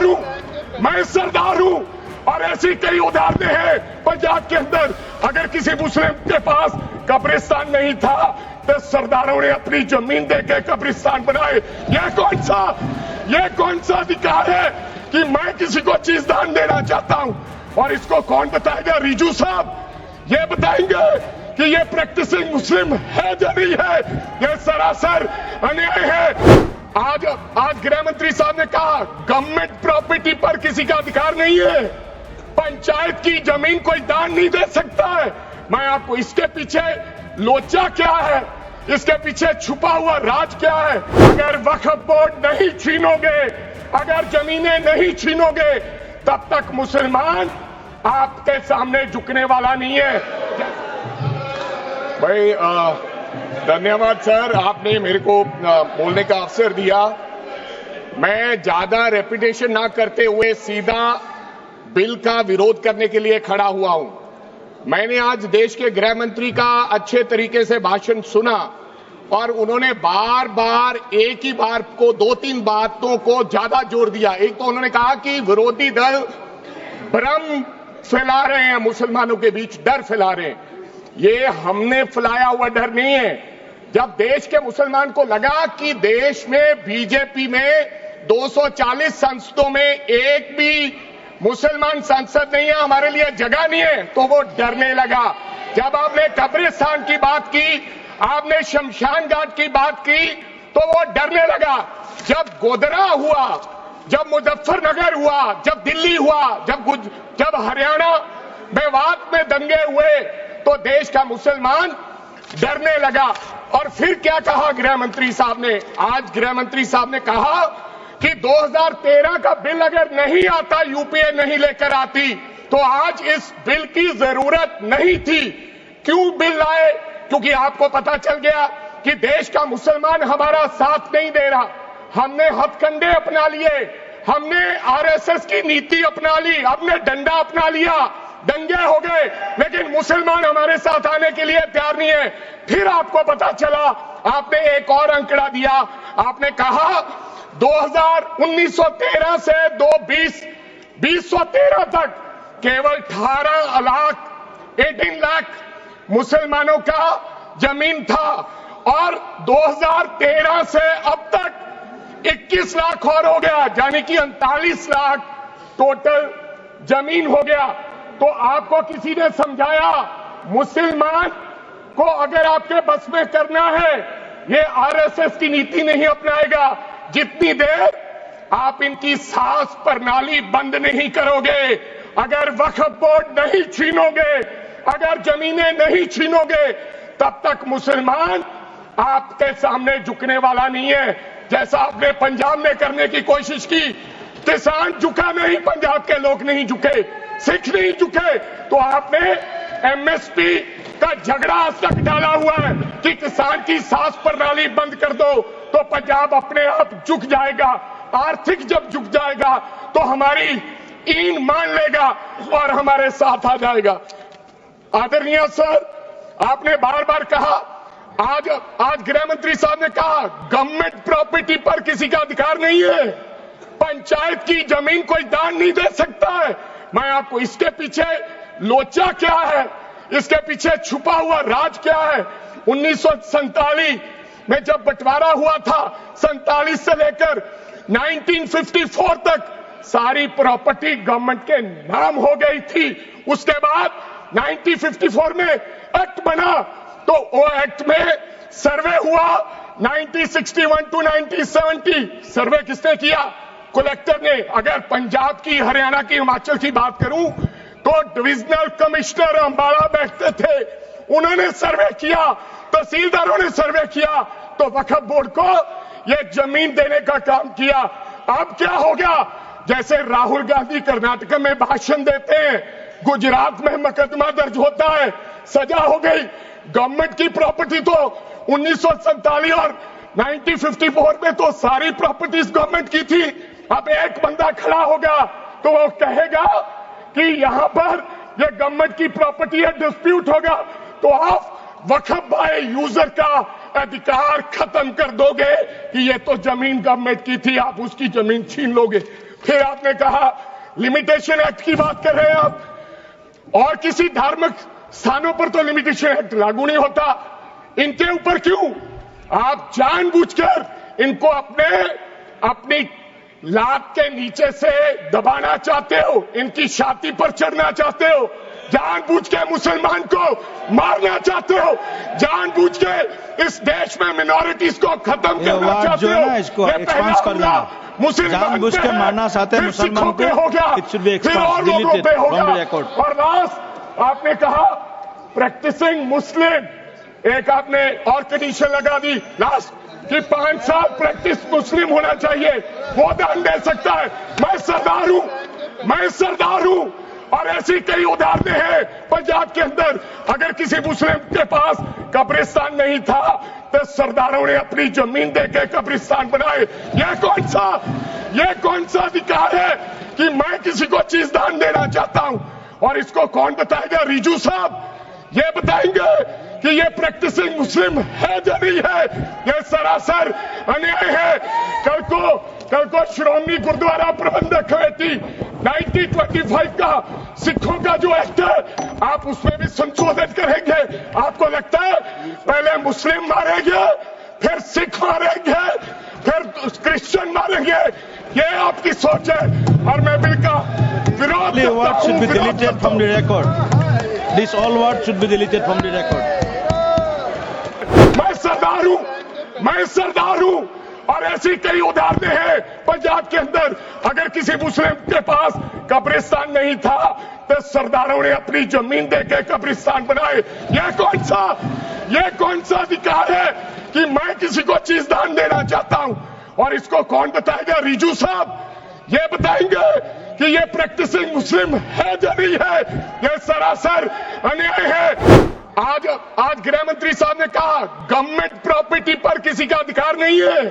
हूं, मैं सरदार हूं। और ऐसी कई उदाहरणें हैं पंजाब के अंदर। अगर किसी मुस्लिम के पास कब्रिस्तान नहीं था तो सरदारों ने अपनी जमीन देके कब्रिस्तान बनाए। यह कौन सा अधिकार है कि मैं किसी को चीज दान देना चाहता हूं? और इसको कौन बताएगा? रिजू साहब ये बताएंगे कि ये प्रैक्टिसिंग मुस्लिम है या नहीं है? यह सरासर अन्याय है। आज गृह मंत्री साहब ने कहा गवर्नमेंट प्रॉपर्टी पर किसी का अधिकार नहीं है, पंचायत की जमीन कोई दान नहीं दे सकता है। मैं आपको इसके पीछे लोचा क्या है, इसके पीछे छुपा हुआ राज क्या है? अगर वक्फ बोर्ड नहीं छीनोगे, अगर जमीनें नहीं छीनोगे, तब तक मुसलमान आपके सामने झुकने वाला नहीं है। भाई धन्यवाद सर, आपने मेरे को बोलने का अवसर दिया। मैं ज्यादा रेपिटेशन ना करते हुए सीधा बिल का विरोध करने के लिए खड़ा हुआ हूं। मैंने आज देश के गृह मंत्री का अच्छे तरीके से भाषण सुना और उन्होंने बार बार एक ही बार को 2-3 बातों को ज्यादा जोर दिया। एक तो उन्होंने कहा कि विरोधी दल भ्रम फैला रहे हैं, मुसलमानों के बीच डर फैला रहे हैं। ये हमने फैलाया हुआ डर नहीं है। जब देश के मुसलमान को लगा कि देश में बीजेपी में 240 संसदों में एक भी मुसलमान सांसद नहीं है, हमारे लिए जगह नहीं है, तो वो डरने लगा। जब आपने कब्रिस्तान की बात की, आपने शमशान घाट की बात की, तो वो डरने लगा। जब गोधरा हुआ, जब मुजफ्फरनगर हुआ, जब दिल्ली हुआ, जब हरियाणा मेवात में दंगे हुए, तो देश का मुसलमान डरने लगा। और फिर क्या कहा गृह मंत्री साहब ने? आज गृह मंत्री साहब ने कहा कि 2013 का बिल अगर नहीं आता, यूपीए नहीं लेकर आती, तो आज इस बिल की जरूरत नहीं थी। क्यों बिल लाए? क्योंकि आपको पता चल गया कि देश का मुसलमान हमारा साथ नहीं दे रहा। हमने हथकंडे अपना लिए, हमने आरएसएस की नीति अपना ली, हमने डंडा अपना लिया, दंगे हो गए, लेकिन मुसलमान हमारे साथ आने के लिए तैयार नहीं है। फिर आपको पता चला, आपने एक और आंकड़ा दिया, आपने कहा 1913 से 2013 तक केवल 18 लाख मुसलमानों का जमीन था और 2013 से अब तक 21 लाख और हो गया, यानी कि 39 लाख टोटल जमीन हो गया। तो आपको किसी ने समझाया मुसलमान को अगर आपके बस में करना है, ये आरएसएस की नीति नहीं अपनाएगा जितनी देर आप इनकी सांस प्रणाली बंद नहीं करोगे। अगर वक्फ बोर्ड नहीं छीनोगे, अगर जमीनें नहीं छीनोगे, तब तक मुसलमान आपके सामने झुकने वाला नहीं है। जैसा आपने पंजाब में करने की कोशिश की, किसान झुका नहीं, पंजाब के लोग नहीं झुके, सिख नहीं झुके, तो आपने एमएसपी का झगड़ा आज तक डाला हुआ है कि किसान की सांस प्रणाली बंद कर दो तो पंजाब अपने आप झुक जाएगा। आर्थिक जब झुक जाएगा तो हमारी ईन मान लेगा और हमारे साथ आ जाएगा। आदरणीय सर, आपने बार बार कहा, आज गृह मंत्री साहब ने कहा गवर्नमेंट प्रॉपर्टी पर किसी का अधिकार नहीं है, पंचायत की जमीन कोई दान नहीं दे सकता है। मैं आपको इसके पीछे लोचा क्या है, इसके पीछे छुपा हुआ राज क्या है? 1947 में जब बंटवारा हुआ था, 47 से लेकर 1954 तक सारी प्रॉपर्टी गवर्नमेंट के नाम हो गई थी। उसके बाद 1954 में एक्ट बना, तो वो एक्ट में सर्वे हुआ 1961 टू 1970। सर्वे किसने किया? कलेक्टर ने। अगर पंजाब की, हरियाणा की, हिमाचल की बात करूं तो डिविजनल कमिश्नर अंबाला बैठते थे, उन्होंने सर्वे किया, तहसीलदारों ने सर्वे किया, तो वक्फ बोर्ड को यह जमीन देने का काम किया। अब क्या हो गया? जैसे राहुल गांधी कर्नाटक में भाषण देते हैं, गुजरात में मुकदमा दर्ज होता है, सजा हो गई। गवर्नमेंट की प्रॉपर्टी तो 1947 और 1954 में तो सारी प्रॉपर्टीज गवर्नमेंट की थी। अब एक बंदा खड़ा होगा तो वो कहेगा कि यहां पर ये गवर्नमेंट की प्रॉपर्टी है, डिस्प्यूट होगा, तो आप वक्फ बाय यूजर का अधिकार खत्म कर दोगे कि ये तो जमीन गवर्नमेंट की थी, आप उसकी जमीन छीन लोगे। फिर आपने कहा लिमिटेशन एक्ट की बात कर रहे हैं आप, और किसी धार्मिक स्थानों पर तो लिमिटेशन एक्ट लागू नहीं होता, इनके ऊपर क्यों आप जानबूझकर इनको अपनी लात के नीचे से दबाना चाहते हो, इनकी छाती पर चढ़ना चाहते हो, जानबूझ के मुसलमान को मारना चाहते हो, जानबूझ के इस देश में मिनॉरिटीज को खत्म करना चाहते हो। इसको एक्सपांस कर देना, जानबूझ के मारना चाहते हैं मुसलमान को, फिर और लोगों पे होगा। और लास्ट आपने कहा प्रैक्टिसिंग मुस्लिम, एक आपने और कंडीशन लगा दी लास्ट कि 5 साल प्रैक्टिस मुस्लिम होना चाहिए, वो दान दे सकता है। मैं सरदार हूं और ऐसी कई उदाहरणें हैं पंजाब के अंदर। अगर किसी मुस्लिम के पास कब्रिस्तान नहीं था तो सरदारों ने अपनी जमीन देके कब्रिस्तान बनाए। यह कौन सा अधिकार है कि मैं किसी को चीज दान देना चाहता हूं? और इसको कौन बताएगा? रिजू साहब ये बताएंगे कि ये प्रैक्टिसिंग मुस्लिम है या नहीं है? ये सरासर अन्याय है। कल को श्रोमणी गुरुद्वारा प्रबंधक कमेटी 1925 का सिखों का जो एक्ट है आप उसमें भी संशोधन करेंगे। आपको लगता है पहले मुस्लिम मारेंगे, फिर सिख मारेंगे, फिर क्रिश्चियन मारेंगे? ये आपकी सोच है और मैं बिल का विरोध करता हूं। This all words should be deleted from the record. मैं सरदार हूं और ऐसी कई उदाहरणें हैं पंजाब के अंदर। अगर किसी मुस्लिम के पास कब्रिस्तान नहीं था तो सरदारों ने अपनी जमीन देके कब्रिस्तान बनाए। यह कौन सा अधिकार है कि मैं किसी को चीज दान देना चाहता हूं? और इसको कौन बताएगा? रिजू साहब ये बताएंगे कि ये प्रैक्टिसिंग मुस्लिम है या नहीं है? यह सरासर अन्याय है। आज गृह मंत्री साहब ने कहा गवर्नमेंट प्रॉपर्टी पर किसी का अधिकार नहीं है,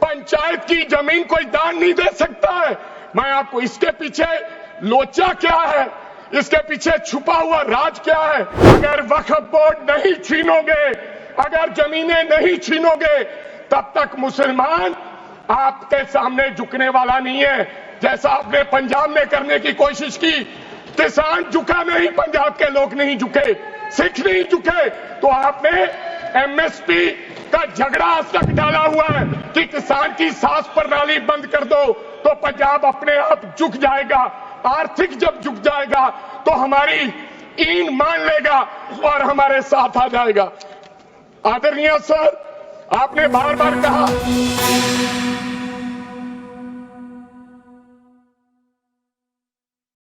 पंचायत की जमीन कोई दान नहीं दे सकता है। मैं आपको इसके पीछे लोचा क्या है, इसके पीछे छुपा हुआ राज क्या है? अगर वक्फ बोर्ड नहीं छीनोगे, अगर जमीनें नहीं छीनोगे, तब तक मुसलमान आपके सामने झुकने वाला नहीं है। जैसा आपने पंजाब में करने की कोशिश की, किसान झुका नहीं, पंजाब के लोग नहीं झुके, सिख नहीं झुके, तो आपने एमएसपी का झगड़ा आज तक डाला हुआ है कि किसान की सास प्रणाली बंद कर दो तो पंजाब अपने आप झुक जाएगा। आर्थिक जब झुक जाएगा तो हमारी ईन मान लेगा और हमारे साथ आ जाएगा। आदरणीय सर, आपने बार बार कहा